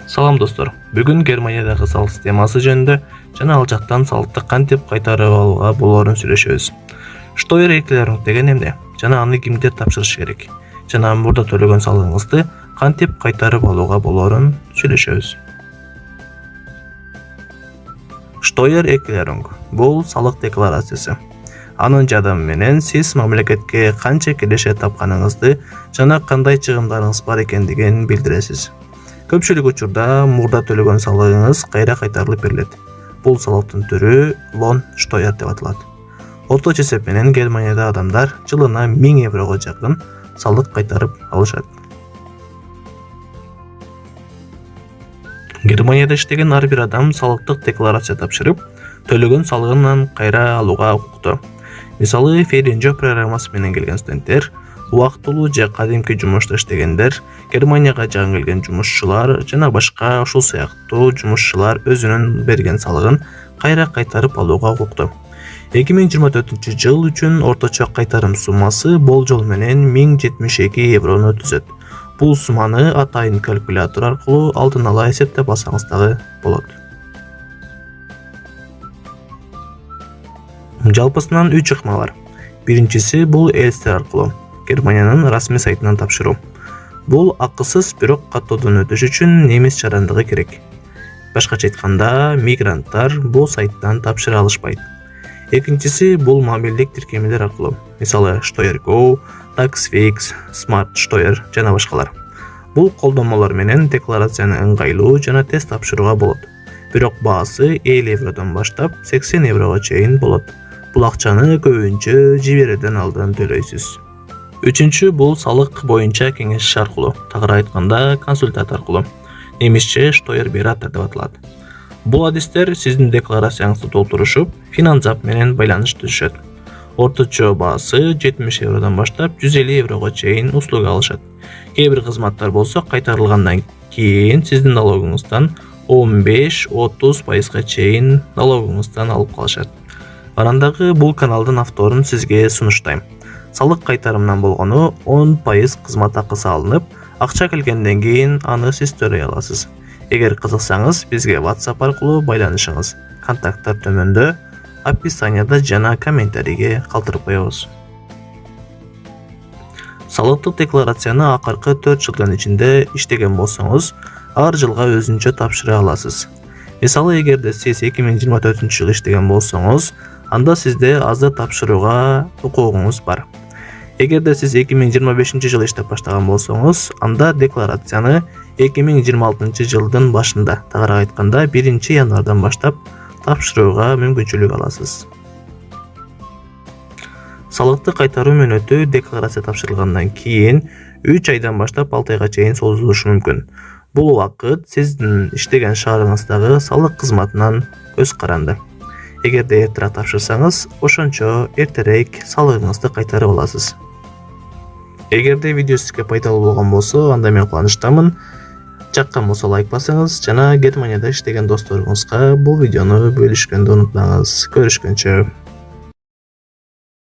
Салам достор. Бүгүн Германиядагы салык системасы жөнүндө жана ал жактан салыкты кантип кайтарып алууга болоорун сүйлөшөбүз. Штойер эркелеринг деген эмне? Жана аны кимдер тапшырышы керек? Жана мурда төлөгөн салыгыңызды кантип кайтарып алууга болоорун сүйлөшөбүз. Штойер эркелеринг бул салык декларациясы. Анын жардамы менен сиз мамлекетке канча киреше тапканыңызды жана кандай чыгымдарыңыз бар экендигин билдиресиз. Көпчүлүк учурда мурда төлөгөн салыгыңыз кайра кайтарылып берилет. Бул салыктын түрү Lohnsteuer деп аталат. Орточо эсеп менен Германияда адамдар жылына 1000 еврого жакын салык кайтарып алышат. Германияда иштеген ар бир адам салыктык декларация тапшырып, төлөгөн салыгынан кайра алууга укуктуу. Мисалы, Ференжо программасы менен келген студенттер, убактылуу же кадимки жумушта иштегендер, Германияга жаңы келген жумушчулар жана башка ушул сыяктуу жумушчулар өзүнүн берген салыгын кайра кайтарып алууга укуктуу. 2024 жыл үчүн орточо кайтарым суммасы болжол менен 1072 еврону түзөт. Бул сумманы атайын калькулятор аркылуу алдын ала эсептеп алсаңыз дагы болот. Жалпысынан 3 ыкма бар. Биринчиси бул Элстер аркылуу Германиянын расмий сайтынан тапшыруу. Бул акысыз, бирок каттоодон өтүш үчүн немис жарандыгы керек. Башкача айтканда, мигранттар бул сайттан тапшыра алышпайт. Экинчиси бул мобилдик тиркемелер аркылуу, мисалы Steuer.go, Taxfix, Smart Steuer жана башкалар. Бул колдонмолор менен декларацияны ыңгайлуу жана тез тапшырууга болот. Бирок баасы 50 евродон баштап 80 еврого чейин болот. Бул акчаны көбүнчө жиберүүдөн алдын төлөйсүз. Үчүнчү бул салык боюнча кеңеш аркылуу, тагыраак айтканда консультат аркылуу. Немисче Steuerberater деп аталат. Бул адистер сиздин декларацияңызды толтурушуп, финансап менен байланыш түзүшөт. Орточо баасы 70 евродон баштап 150 еврого чейин услуга алышат. Кээ бир кызматтар болсо кайтарылгандан кийин сиздин налогуңуздан 15-30% чейин налогуңуздан алып калышат. Арандагы бул каналдын авторун сизге сунуштайм. Салык кайтарымынан болгону 10% кызмат акысы алынып, акча келгенден кийин аны сиз төлөй аласыз. Эгер кызыксаңыз, бизге WhatsApp аркылуу байланышыңыз. Контакттар төмөндө, описанияда жана комментарийге калтырып коебуз. Салыктык декларацияны акыркы 4 жылдын ичинде иштеген болсоңуз, ар жылга өзүнчө тапшыра аласыз. Мисалы, эгерде сиз 2024 жыл иштеген болсоңуз, анда сизде азыр тапшырууга укугуңуз бар. Эгерде сиз 2025 жыл иштеп баштаган болсоңуз, анда декларацияны 2026 жылдын башында, тагыраак айтканда 1 январдан баштап тапшырууга мүмкүнчүлүк аласыз. Салыкты кайтаруу мөөнөтү декларация тапшырылгандан кийин 3 айдан баштап 6 айга чейин созулушу мүмкүн. Бул убакыт сиздин иштеген шаарыңыздагы салык кызматынан көз каранды. Эгерде эртерээк тапшырсаңыз, ошончо эртерээк салыгыңызды кайтарып аласыз. Эгерде видео сизге пайдалуу болгон болсо, анда мен кубанычтамын. Жаккан болсо лайк басыңыз жана Германияда иштеген досторуңузга бул видеону бөлүшкөндү унутпаңыз. Көрүшкөнчө.